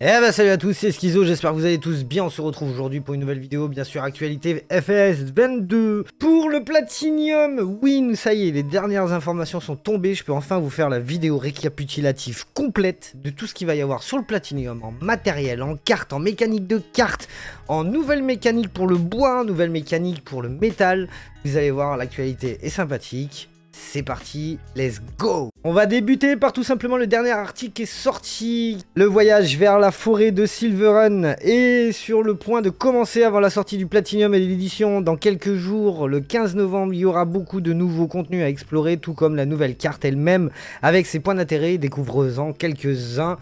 Eh ben salut à tous, c'est Schizo, j'espère que vous allez tous bien. On se retrouve aujourd'hui pour une nouvelle vidéo, bien sûr actualité FS 22. Pour le Platinium, oui, ça y est, les dernières informations sont tombées. Je peux enfin vous faire la vidéo récapitulative complète de tout ce qu'il va y avoir sur le Platinium, en matériel, en cartes, en mécanique de cartes, en nouvelle mécanique pour le bois, nouvelle mécanique pour le métal. Vous allez voir, l'actualité est sympathique. C'est parti, let's go! On va débuter par tout simplement le dernier article qui est sorti. Le voyage vers la forêt de Silverrun est sur le point de commencer avant la sortie du Platinium et de l'édition. Dans quelques jours, le 15 novembre, il y aura beaucoup de nouveaux contenus à explorer, tout comme la nouvelle carte elle-même, avec ses points d'intérêt, découvrez-en quelques-uns.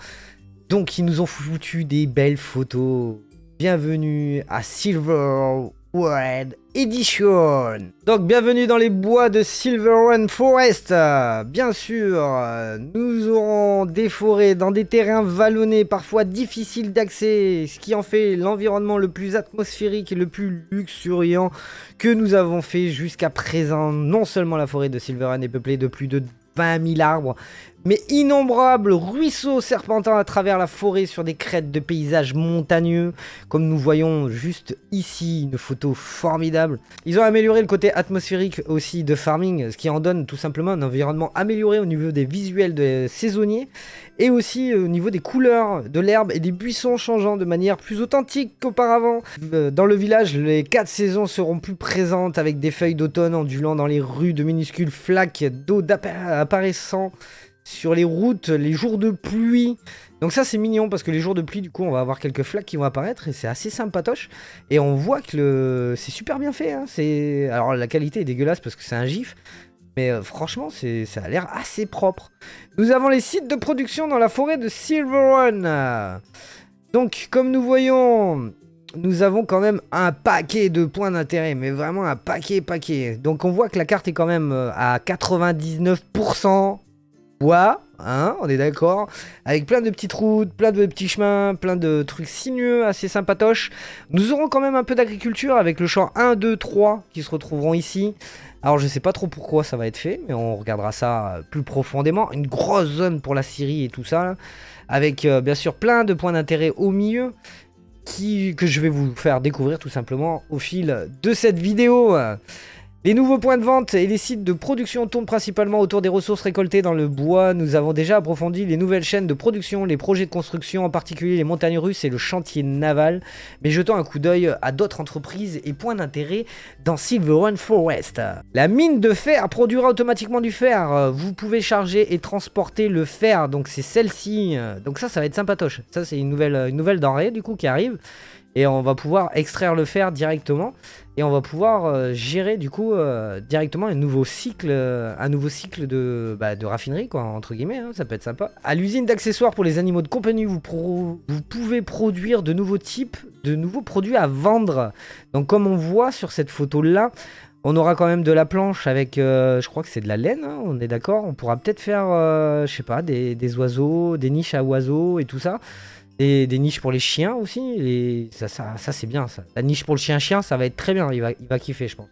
Donc ils nous ont foutu des belles photos. Bienvenue à Silverrun Edition. Donc bienvenue dans les bois de Silverrun Forest. Bien sûr, nous aurons des forêts dans des terrains vallonnés, parfois difficiles d'accès, ce qui en fait l'environnement le plus atmosphérique et le plus luxuriant que nous avons fait jusqu'à présent. Non seulement la forêt de Silverrun est peuplée de plus de 20 000 arbres, mais innombrables ruisseaux serpentant à travers la forêt sur des crêtes de paysages montagneux, comme nous voyons juste ici, une photo formidable. Ils ont amélioré le côté atmosphérique aussi de farming, ce qui en donne tout simplement un environnement amélioré au niveau des visuels de saisonniers, et aussi au niveau des couleurs de l'herbe et des buissons changeant de manière plus authentique qu'auparavant. Dans le village, les 4 saisons seront plus présentes avec des feuilles d'automne ondulant dans les rues, de minuscules flaques d'eau apparaissant sur les routes, les jours de pluie. Donc ça c'est mignon parce que les jours de pluie, du coup on va avoir quelques flaques qui vont apparaître et c'est assez sympatoche. Et on voit que c'est super bien fait, hein. Alors la qualité est dégueulasse parce que c'est un GIF, mais franchement ça a l'air assez propre. Nous avons les sites de production dans la forêt de Silverrun. Donc comme nous voyons, nous avons quand même un paquet de points d'intérêt, mais vraiment un paquet. Donc on voit que la carte est quand même à 99% bois, hein, on est d'accord, avec plein de petites routes, plein de petits chemins, plein de trucs sinueux, assez sympatoches. Nous aurons quand même un peu d'agriculture avec le champ 1, 2, 3 qui se retrouveront ici. Alors je sais pas trop pourquoi ça va être fait, mais on regardera ça plus profondément. Une grosse zone pour la scierie et tout ça, là, avec bien sûr plein de points d'intérêt au milieu, que je vais vous faire découvrir tout simplement au fil de cette vidéo. Les nouveaux points de vente et les sites de production tournent principalement autour des ressources récoltées dans le bois. Nous avons déjà approfondi les nouvelles chaînes de production, les projets de construction, en particulier les montagnes russes et le chantier naval. Mais jetons un coup d'œil à d'autres entreprises et points d'intérêt dans Silverrun Forest. La mine de fer produira automatiquement du fer. Vous pouvez charger et transporter le fer, donc c'est celle-ci. Donc ça va être sympatoche. Ça c'est une nouvelle denrée du coup qui arrive. Et on va pouvoir extraire le fer directement. Et on va pouvoir gérer du coup directement un nouveau cycle de raffinerie, quoi, entre guillemets, hein, ça peut être sympa. À l'usine d'accessoires pour les animaux de compagnie, vous pouvez produire de nouveaux types, de nouveaux produits à vendre. Donc comme on voit sur cette photo-là, on aura quand même de la planche avec, je crois que c'est de la laine, hein, on est d'accord. On pourra peut-être faire, je sais pas, des oiseaux, des niches à oiseaux et tout ça. Des niches pour les chiens aussi, et ça c'est bien ça. La niche pour le chien, ça va être très bien, il va kiffer je pense.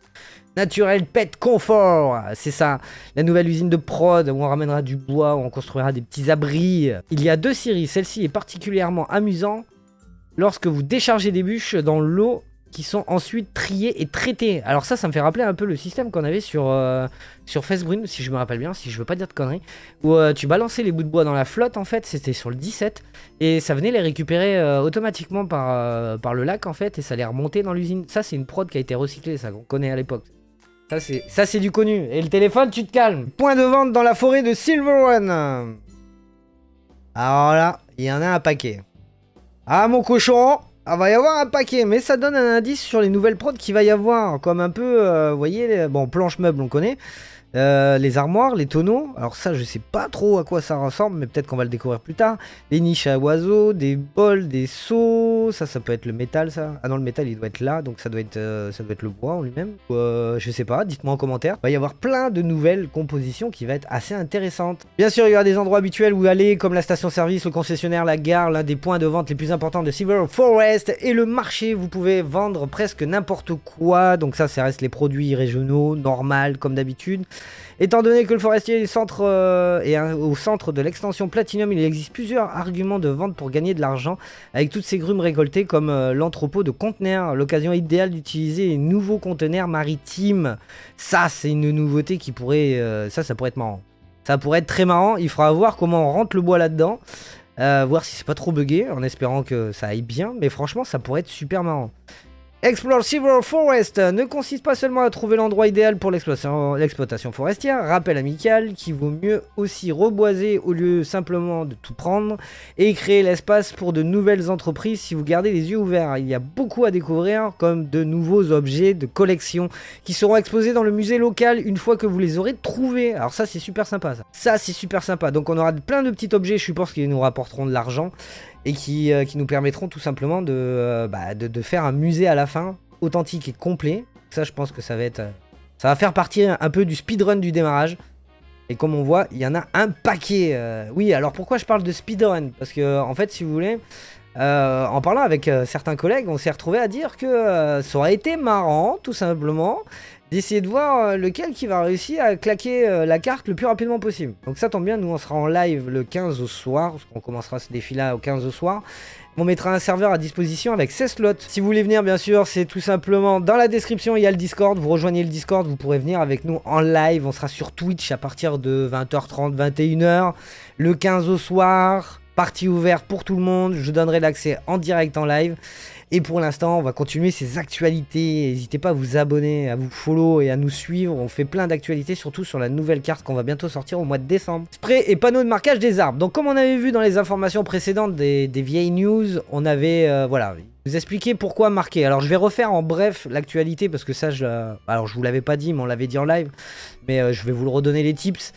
Naturel Pet Confort, c'est ça. La nouvelle usine de prod où on ramènera du bois, où on construira des petits abris. Il y a 2 séries, celle-ci est particulièrement amusante lorsque vous déchargez des bûches dans l'eau qui sont ensuite triées et traitées. Alors ça me fait rappeler un peu le système qu'on avait sur Fesbrun, si je me rappelle bien, si je veux pas dire de conneries, où tu balançais les bouts de bois dans la flotte en fait, c'était sur le 17, et ça venait les récupérer automatiquement par le lac en fait, et ça les remontait dans l'usine. Ça c'est une prod qui a été recyclée, ça qu'on connaît à l'époque. Ça c'est du connu. Et le téléphone, tu te calmes. Point de vente dans la forêt de Silverrun. Alors là, il y en a un paquet. Ah mon cochon, il va y avoir un paquet, mais ça donne un indice sur les nouvelles prods qu'il va y avoir, comme un peu, vous voyez, bon, planche meuble on connaît, les armoires, les tonneaux, alors ça je sais pas trop à quoi ça ressemble, mais peut-être qu'on va le découvrir plus tard. Les niches à oiseaux, des bols, des seaux, ça peut être le métal ça. Ah non, le métal il doit être là, donc ça doit être le bois en lui-même. Je sais pas, dites-moi en commentaire. Il va y avoir plein de nouvelles compositions qui va être assez intéressantes. Bien sûr il y aura des endroits habituels où aller, comme la station-service, le concessionnaire, la gare, l'un des points de vente les plus importants de Silverrun Forest, et le marché. Vous pouvez vendre presque n'importe quoi, donc ça reste les produits régionaux, normal comme d'habitude. Étant donné que le forestier est au centre de l'extension Platinum, il existe plusieurs arguments de vente pour gagner de l'argent avec toutes ces grumes récoltées, comme l'entrepôt de conteneurs, l'occasion idéale d'utiliser les nouveaux conteneurs maritimes. Ça, c'est une nouveauté qui pourrait... ça pourrait être marrant. Ça pourrait être très marrant. Il faudra voir comment on rentre le bois là-dedans. Voir si c'est pas trop buggé, en espérant que ça aille bien. Mais franchement, ça pourrait être super marrant. Explore Silver Forest ne consiste pas seulement à trouver l'endroit idéal pour l'exploitation forestière, rappel amical qu'il vaut mieux aussi reboiser au lieu simplement de tout prendre et créer l'espace pour de nouvelles entreprises si vous gardez les yeux ouverts. Il y a beaucoup à découvrir comme de nouveaux objets de collection qui seront exposés dans le musée local une fois que vous les aurez trouvés. Alors ça c'est super sympa ça. Ça c'est super sympa. Donc on aura plein de petits objets, je suppose, qui nous rapporteront de l'argent. Et qui nous permettront tout simplement de faire un musée à la fin, authentique et complet. Ça, je pense que ça va faire partie un peu du speedrun du démarrage. Et comme on voit, il y en a un paquet. Oui, alors pourquoi je parle de speedrun? Parce que, en fait, si vous voulez, en parlant avec certains collègues, on s'est retrouvé à dire que ça aurait été marrant, tout simplement, d'essayer de voir lequel qui va réussir à claquer la carte le plus rapidement possible. Donc ça tombe bien, nous on sera en live le 15 au soir, parce qu'on commencera ce défi-là au 15 au soir. On mettra un serveur à disposition avec 16 slots. Si vous voulez venir, bien sûr, c'est tout simplement dans la description, il y a le Discord. Vous rejoignez le Discord, vous pourrez venir avec nous en live. On sera sur Twitch à partir de 20h30, 21h, le 15 au soir. Partie ouverte pour tout le monde, je vous donnerai l'accès en direct en live. Et pour l'instant, on va continuer ces actualités. N'hésitez pas à vous abonner, à vous follow et à nous suivre. On fait plein d'actualités, surtout sur la nouvelle carte qu'on va bientôt sortir au mois de décembre. Spray et panneaux de marquage des arbres. Donc comme on avait vu dans les informations précédentes des vieilles news, on avait, voilà, vous expliquer pourquoi marquer. Alors je vais refaire en bref l'actualité parce que ça, alors je vous l'avais pas dit, mais on l'avait dit en live. Mais je vais vous le redonner les tips.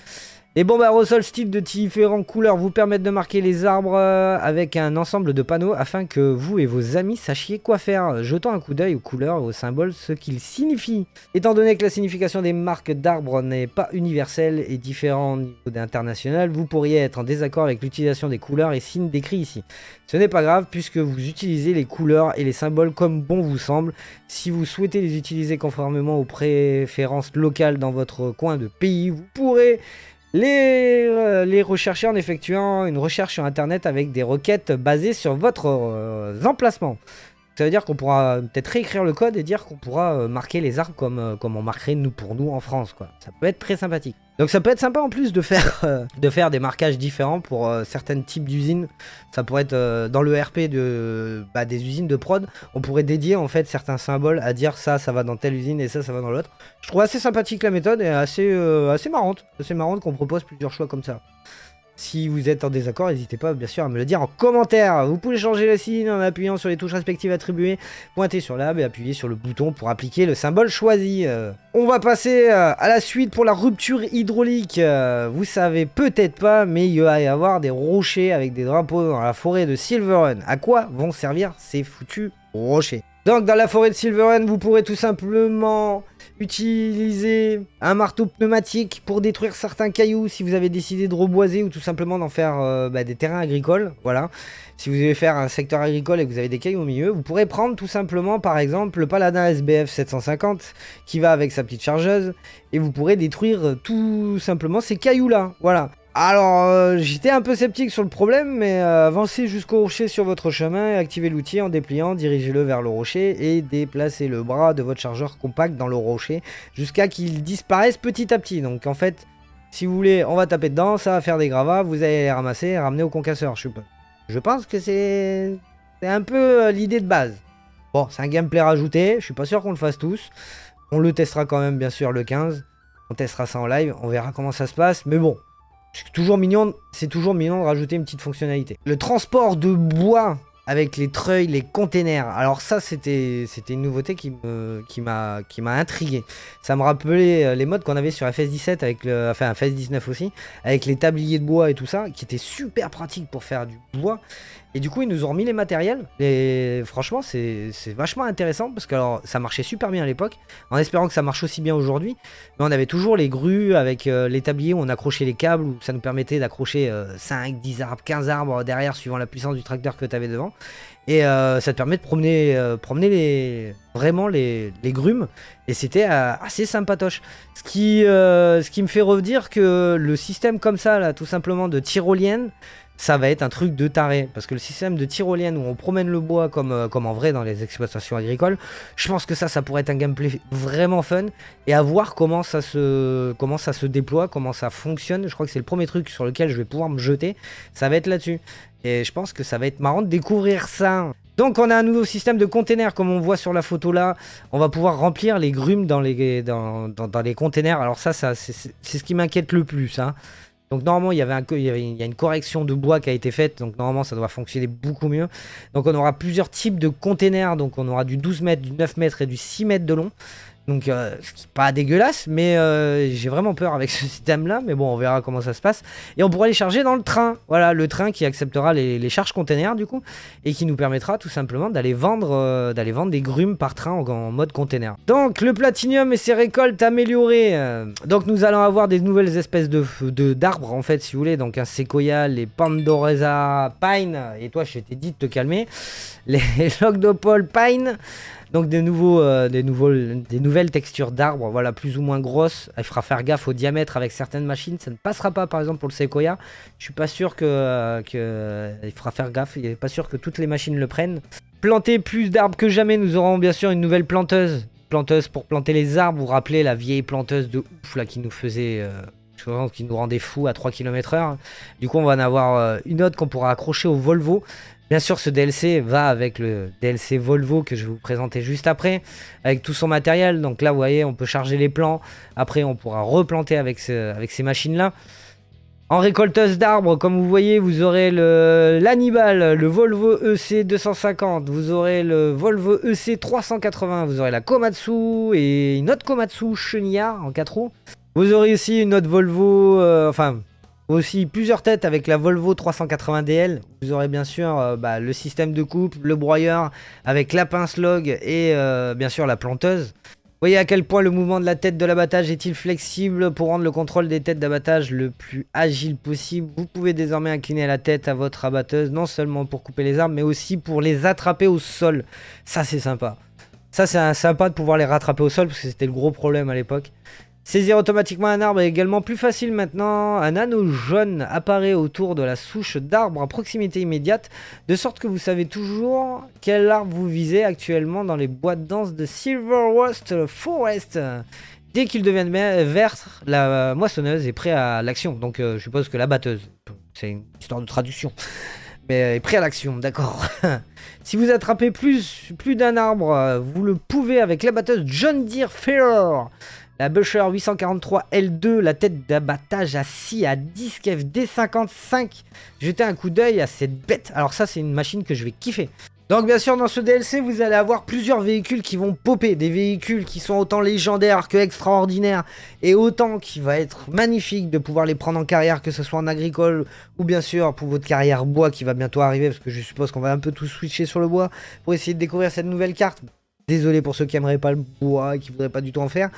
Les bombes aérosols style de différentes couleurs vous permettent de marquer les arbres avec un ensemble de panneaux afin que vous et vos amis sachiez quoi faire, jetant un coup d'œil aux couleurs et aux symboles, ce qu'ils signifient. Étant donné que la signification des marques d'arbres n'est pas universelle et différente au niveau international, vous pourriez être en désaccord avec l'utilisation des couleurs et signes décrits ici. Ce n'est pas grave puisque vous utilisez les couleurs et les symboles comme bon vous semble. Si vous souhaitez les utiliser conformément aux préférences locales dans votre coin de pays, vous pourrez les rechercher en effectuant une recherche sur internet avec des requêtes basées sur votre emplacement. Ça veut dire qu'on pourra peut-être réécrire le code et dire qu'on pourra marquer les arbres comme on marquerait pour nous en France, quoi. Ça peut être très sympathique. Donc ça peut être sympa en plus de faire des marquages différents pour certains types d'usines. Ça pourrait être dans le RP des usines de prod, on pourrait dédier en fait certains symboles à dire ça va dans telle usine et ça va dans l'autre. Je trouve assez sympathique la méthode et assez marrante. C'est marrant qu'on propose plusieurs choix comme ça. Si vous êtes en désaccord, n'hésitez pas bien sûr à me le dire en commentaire. Vous pouvez changer la signe en appuyant sur les touches respectives attribuées, pointer sur l'arbre et appuyer sur le bouton pour appliquer le symbole choisi. On va passer à la suite pour la rupture hydraulique. Vous savez peut-être pas, mais il va y avoir des rochers avec des drapeaux dans la forêt de Silverrun. À quoi vont servir ces foutus rochers? Donc dans la forêt de Silverrun, vous pourrez tout simplement utiliser un marteau pneumatique pour détruire certains cailloux si vous avez décidé de reboiser ou tout simplement d'en faire des terrains agricoles. Voilà. Si vous devez faire un secteur agricole et que vous avez des cailloux au milieu, vous pourrez prendre tout simplement par exemple le Paladin SBF 750 qui va avec sa petite chargeuse et vous pourrez détruire tout simplement ces cailloux là. Voilà. Alors, j'étais un peu sceptique sur le problème, mais avancez jusqu'au rocher sur votre chemin et activez l'outil en dépliant, dirigez-le vers le rocher et déplacez le bras de votre chargeur compact dans le rocher jusqu'à qu'il disparaisse petit à petit. Donc en fait, si vous voulez, on va taper dedans, ça va faire des gravats, vous allez les ramasser et ramener au concasseur. Je pense que c'est un peu l'idée de base. Bon, c'est un gameplay rajouté, je suis pas sûr qu'on le fasse tous. On le testera quand même bien sûr le 15. On testera ça en live, on verra comment ça se passe, mais bon. C'est toujours mignon de rajouter une petite fonctionnalité. Le transport de bois avec les treuils, les containers. Alors ça, c'était une nouveauté qui m'a intrigué. Ça me rappelait les modes qu'on avait sur FS17 avec FS19 aussi, avec les tabliers de bois et tout ça, qui étaient super pratiques pour faire du bois. Et du coup, ils nous ont remis les matériels. Et franchement, c'est vachement intéressant parce que alors, ça marchait super bien à l'époque, en espérant que ça marche aussi bien aujourd'hui. Mais on avait toujours les grues avec les tabliers où on accrochait les câbles, où ça nous permettait d'accrocher 5, 10 arbres, 15 arbres derrière, suivant la puissance du tracteur que tu avais devant. Et ça te permet de promener vraiment les grumes. Et c'était assez sympatoche. Ce qui me fait redire que le système comme ça, là, tout simplement de tyrolienne, ça va être un truc de taré. Parce que le système de tyrolienne où on promène le bois comme en vrai dans les exploitations agricoles, je pense que ça pourrait être un gameplay vraiment fun. Et à voir comment ça se déploie, comment ça fonctionne. Je crois que c'est le premier truc sur lequel je vais pouvoir me jeter. Ça va être là-dessus. Et je pense que ça va être marrant de découvrir ça. Donc on a un nouveau système de containers comme on voit sur la photo là. On va pouvoir remplir les grumes dans les containers. Alors ça c'est ce qui m'inquiète le plus. Hein. Donc normalement il y a une correction de bois qui a été faite. Donc normalement ça doit fonctionner beaucoup mieux. Donc on aura plusieurs types de containers. Donc on aura du 12 mètres, du 9 mètres et du 6 mètres de long. Donc ce qui n'est pas dégueulasse, mais j'ai vraiment peur avec ce système-là. Mais bon, on verra comment ça se passe. Et on pourra les charger dans le train. Voilà, le train qui acceptera les charges containers du coup. Et qui nous permettra tout simplement d'aller vendre des grumes par train en mode container. Donc le platinium et ses récoltes améliorées. Donc nous allons avoir des nouvelles espèces d'arbres en fait si vous voulez. Donc un séquoia, les Pandoreza Pine. Et toi je t'ai dit de te calmer. Les Logdopole Pine. Donc des nouvelles textures d'arbres, voilà, plus ou moins grosses. Il faudra faire gaffe au diamètre avec certaines machines. Ça ne passera pas, par exemple, pour le Sequoia. Je suis pas sûr il faudra faire gaffe. Il n'est pas sûr que toutes les machines le prennent. Planter plus d'arbres que jamais. Nous aurons bien sûr une nouvelle planteuse. Planteuse pour planter les arbres. Vous vous rappelez la vieille planteuse de ouf là qui nous faisait... qui nous rendait fous à 3 km/h. Du coup, on va en avoir une autre qu'on pourra accrocher au Volvo. Bien sûr, ce DLC va avec le DLC Volvo que je vais vous présenter juste après, avec tout son matériel. Donc là, vous voyez, on peut charger les plants. Après, on pourra replanter avec ces machines-là. En récolteuse d'arbres, comme vous voyez, vous aurez l'Hannibal, le Volvo EC 250, vous aurez le Volvo EC 380, vous aurez la Komatsu et une autre Komatsu chenillard en 4 roues. Vous aurez aussi une autre Volvo, aussi plusieurs têtes avec la Volvo 380 DL. Vous aurez bien sûr le système de coupe, le broyeur avec la pince log et bien sûr la planteuse. Vous voyez à quel point le mouvement de la tête de l'abattage est-il flexible pour rendre le contrôle des têtes d'abattage le plus agile possible. Vous pouvez désormais incliner la tête à votre abatteuse, non seulement pour couper les arbres, mais aussi pour les attraper au sol. Ça c'est sympa. Ça c'est sympa de pouvoir les rattraper au sol parce que c'était le gros problème à l'époque. Saisir automatiquement un arbre est également plus facile maintenant. Un anneau jaune apparaît autour de la souche d'arbre à proximité immédiate, de sorte que vous savez toujours quel arbre vous visez actuellement dans les bois de danse de Silverwood Forest. Dès qu'il devient vert, la moissonneuse est prête à l'action. Donc je suppose que la batteuse, c'est une histoire de traduction, mais est prête à l'action, d'accord. Si vous attrapez plus d'un arbre, vous le pouvez avec la batteuse John Deere Feller. La Busher 843 L2, la tête d'abattage à scie à disque FD55. Jetez un coup d'œil à cette bête. Alors ça, c'est une machine que je vais kiffer. Donc bien sûr, dans ce DLC, vous allez avoir plusieurs véhicules qui vont popper. Des véhicules qui sont autant légendaires que extraordinaires. Et autant qui va être magnifique de pouvoir les prendre en carrière, que ce soit en agricole ou bien sûr pour votre carrière bois qui va bientôt arriver. Parce que je suppose qu'on va un peu tout switcher sur le bois pour essayer de découvrir cette nouvelle carte. Désolé pour ceux qui n'aimeraient pas le bois et qui ne voudraient pas du tout en faire.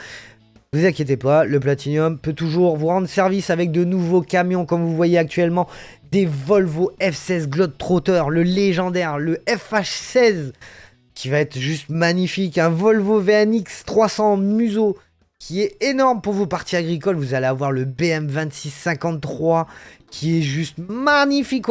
Ne vous inquiétez pas, le Platinium peut toujours vous rendre service avec de nouveaux camions comme vous voyez actuellement. Des Volvo F16 Globetrotter, le légendaire, le FH16 qui va être juste magnifique. Un Volvo VNX 300 museau qui est énorme pour vos parties agricoles. Vous allez avoir le BM2653 qui est juste magnifique,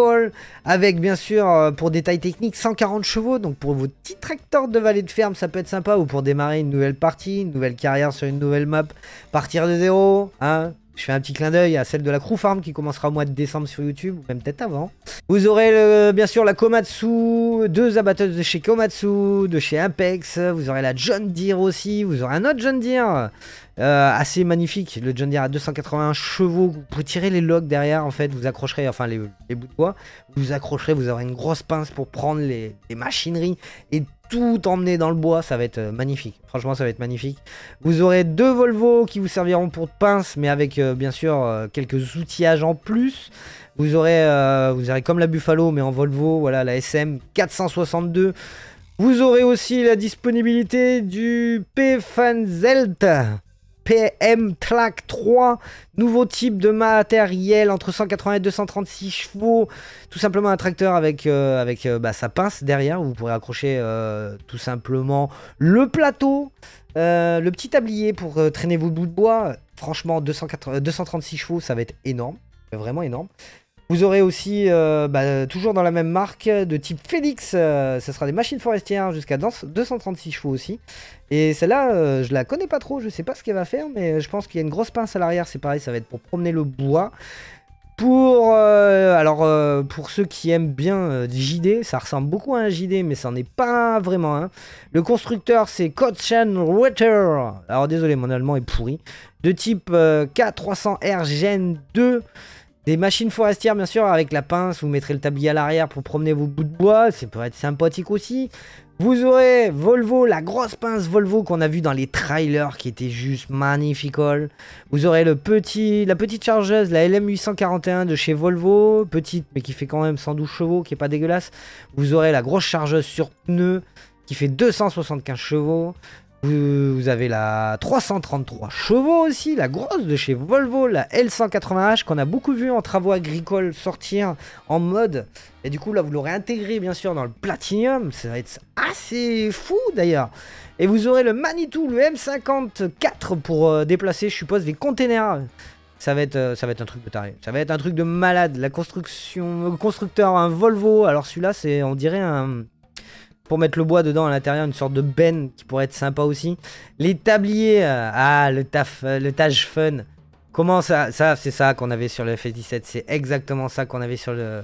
avec bien sûr pour détails techniques 140 chevaux, donc pour vos petits tracteurs de vallée de ferme ça peut être sympa, ou pour démarrer une nouvelle partie, une nouvelle carrière sur une nouvelle map, partir de zéro, hein. Je fais un petit clin d'œil à celle de la Crew Farm qui commencera au mois de décembre sur YouTube, ou même peut-être avant. Vous aurez bien sûr la Komatsu, 2 abatteuses de chez Komatsu, de chez Apex. Vous aurez la John Deere aussi, vous aurez un autre John Deere assez magnifique. Le John Deere à 281 chevaux, vous pouvez tirer les logs derrière en fait, vous accrocherez, enfin les bouts de bois, vous accrocherez, vous aurez une grosse pince pour prendre les machineries et tout emmener dans le bois, ça va être magnifique. Franchement, ça va être magnifique. Vous aurez 2 Volvo qui vous serviront pour pince, mais avec bien sûr quelques outillages en plus. Vous aurez comme la Buffalo, mais en Volvo, voilà, la SM 462. Vous aurez aussi la disponibilité du P-Fanzelt PM Track 3, nouveau type de matériel entre 180 et 236 chevaux, tout simplement un tracteur avec sa pince derrière, où vous pourrez accrocher tout simplement le plateau, le petit tablier pour traîner vos bouts de bois. Franchement, 236 chevaux, ça va être énorme, vraiment énorme. Vous aurez aussi, toujours dans la même marque, de type Félix, ce sera des machines forestières jusqu'à 236 chevaux aussi. Et celle-là, je la connais pas trop, je sais pas ce qu'elle va faire, mais je pense qu'il y a une grosse pince à l'arrière, c'est pareil, ça va être pour promener le bois. Pour ceux qui aiment bien JD, ça ressemble beaucoup à un JD, mais ça n'en est pas vraiment un. Le constructeur, c'est Kotschenreiter. Alors désolé, mon allemand est pourri. De type K300R Gen 2. Des machines forestières, bien sûr, avec la pince. Vous mettrez le tablier à l'arrière pour promener vos bouts de bois. Ça peut être sympathique aussi. Vous aurez Volvo, la grosse pince Volvo qu'on a vu dans les trailers qui était juste magnifique. Vous aurez la petite chargeuse, la LM841 de chez Volvo. Petite, mais qui fait quand même 112 chevaux, qui est pas dégueulasse. Vous aurez la grosse chargeuse sur pneus qui fait 275 chevaux. Vous avez la 333 chevaux aussi, la grosse de chez Volvo, la L180H qu'on a beaucoup vu en travaux agricoles sortir en mode. Et du coup là vous l'aurez intégré bien sûr dans le Platinum, ça va être assez fou d'ailleurs. Et vous aurez le Manitou, le M54 pour déplacer je suppose des containers. Ça va être un truc de taré, ça va être un truc de malade. La construction, le constructeur, un Volvo, alors celui-là c'est on dirait un... Pour mettre le bois dedans à l'intérieur, une sorte de benne qui pourrait être sympa aussi. Les tabliers, le Tage Fun. Comment ça c'est ça qu'on avait sur le FS17. C'est exactement ça qu'on avait sur le...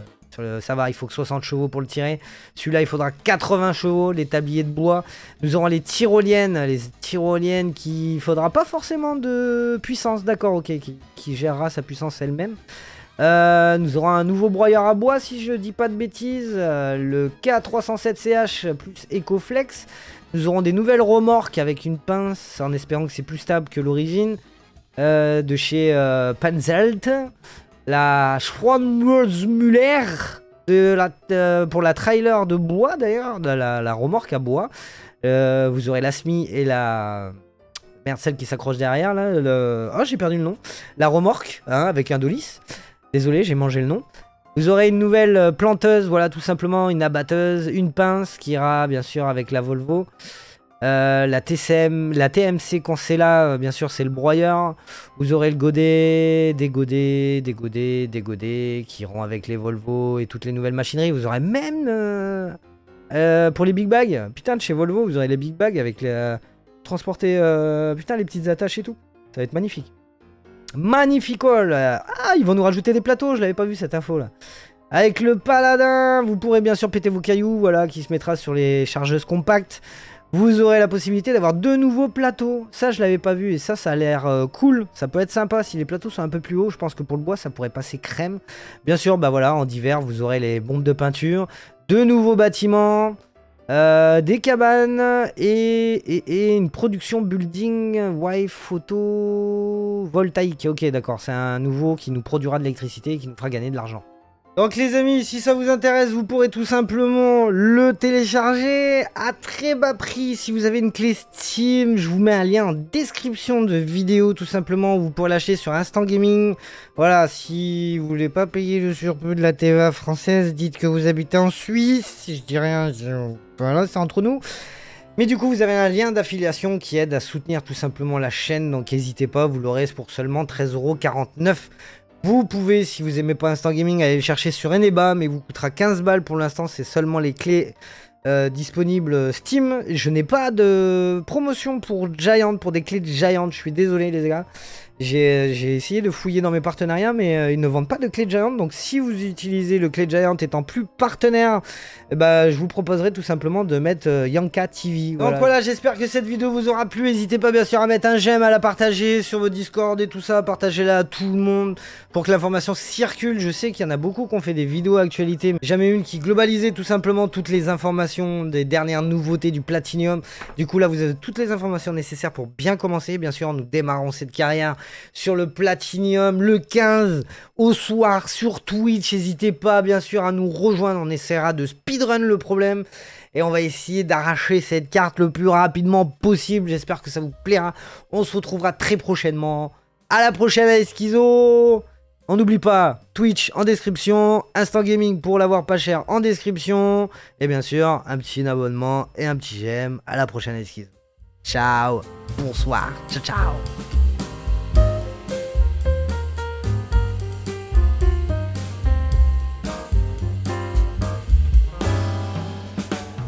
Ça va, il faut que 60 chevaux pour le tirer. Celui-là, il faudra 80 chevaux, les tabliers de bois. Nous aurons les tyroliennes. Les tyroliennes qui... Il faudra pas forcément de puissance, d'accord, ok, qui gérera sa puissance elle-même. Nous aurons un nouveau broyeur à bois si je dis pas de bêtises, le K307CH plus EcoFlex. Nous aurons des nouvelles remorques avec une pince en espérant que c'est plus stable que l'origine, de chez Panzelt. La Schwanmuller pour la trailer de bois d'ailleurs, la remorque à bois. Vous aurez la SMI et la... Merde, celle qui s'accroche derrière là. Oh, j'ai perdu le nom. La remorque, hein, avec un dolis. Désolé, j'ai mangé le nom. Vous aurez une nouvelle planteuse, voilà, tout simplement, une abatteuse, une pince qui ira bien sûr avec la Volvo. La TMC Conseilla, bien sûr, c'est le broyeur. Vous aurez le godet, des godets qui iront avec les Volvo et toutes les nouvelles machineries. Vous aurez même pour les big bags, putain, de chez Volvo, vous aurez les big bags avec transporter putain, les petites attaches et tout. Ça va être magnifique. Magnificole. Ah, ils vont nous rajouter des plateaux, je l'avais pas vu cette info là. Avec le Paladin, vous pourrez bien sûr péter vos cailloux, voilà, qui se mettra sur les chargeuses compactes. Vous aurez la possibilité d'avoir 2 nouveaux plateaux. Ça, je l'avais pas vu et ça a l'air cool. Ça peut être sympa si les plateaux sont un peu plus hauts. Je pense que pour le bois, ça pourrait passer crème. Bien sûr, bah voilà, en hiver, vous aurez les bombes de peinture, 2 nouveaux bâtiments. Des cabanes et une production building wife photovoltaïque. Ok, d'accord, c'est un nouveau qui nous produira de l'électricité et qui nous fera gagner de l'argent. Donc les amis, si ça vous intéresse, vous pourrez tout simplement le télécharger à très bas prix. Si vous avez une clé Steam, je vous mets un lien en description de vidéo tout simplement. Vous pourrez l'acheter sur Instant Gaming. Voilà, si vous voulez pas payer le surplus de la TVA française, dites que vous habitez en Suisse. Si je dis rien, voilà, c'est entre nous. Mais du coup, vous avez un lien d'affiliation qui aide à soutenir tout simplement la chaîne. Donc n'hésitez pas, vous l'aurez pour seulement 13,49 €. Vous pouvez, si vous aimez pas Instant Gaming, aller le chercher sur Eneba, mais vous coûtera 15 balles pour l'instant, c'est seulement les clés disponibles Steam. Je n'ai pas de promotion pour Giant, pour des clés de Giant, je suis désolé les gars. J'ai essayé de fouiller dans mes partenariats, mais ils ne vendent pas de clé Giant. Donc si vous utilisez le clé Giant étant plus partenaire, bah, je vous proposerai tout simplement de mettre Yanka TV. Voilà. Donc voilà, j'espère que cette vidéo vous aura plu. N'hésitez pas bien sûr à mettre un j'aime, à la partager sur vos Discord et tout ça. Partagez-la à tout le monde pour que l'information circule. Je sais qu'il y en a beaucoup qui ont fait des vidéos actualités, mais jamais une qui globalisait tout simplement toutes les informations des dernières nouveautés du Platinum. Du coup là, vous avez toutes les informations nécessaires pour bien commencer. Bien sûr, nous démarrons cette carrière sur le Platinium le 15 au soir sur Twitch. N'hésitez pas bien sûr à nous rejoindre, on essaiera de speedrun le problème et on va essayer d'arracher cette carte le plus rapidement possible. J'espère que ça vous plaira, on se retrouvera très prochainement. À la prochaine avec Schizo. On n'oublie pas, Twitch en description, Instant Gaming pour l'avoir pas cher en description. Et bien sûr, un petit abonnement et un petit j'aime. À la prochaine Esquisse. Ciao, bonsoir, ciao ciao.